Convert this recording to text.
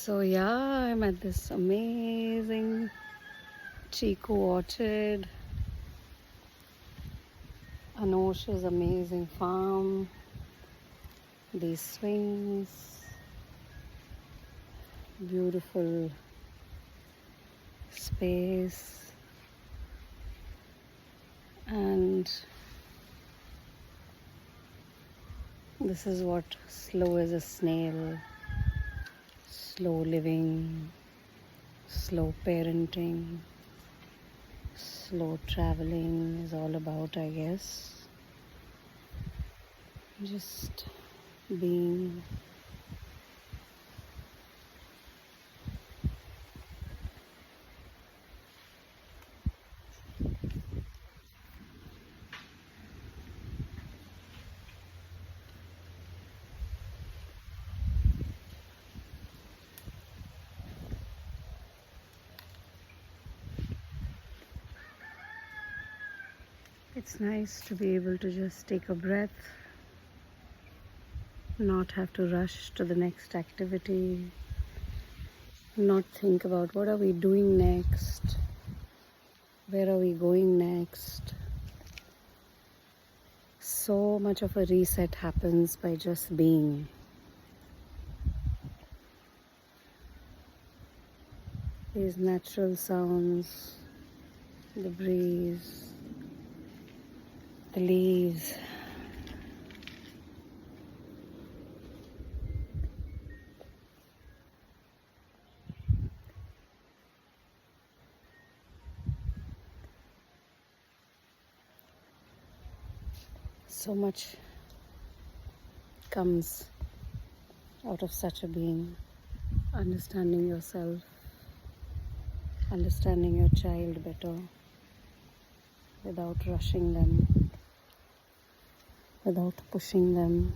So yeah, I'm at this amazing Chiku orchard, Anosh's amazing farm, these swings, beautiful space, and this is what slow as a snail, slow living, slow parenting, slow traveling is all about, I guess. Just being. It's nice to be able to just take a breath, not have to rush to the next activity, not think about what are we doing next, where are we going next. So much of a reset happens by just being. These natural sounds, the breeze, the leaves. So much comes out of such a being. Understanding yourself, understanding your child better, without rushing them, without pushing them.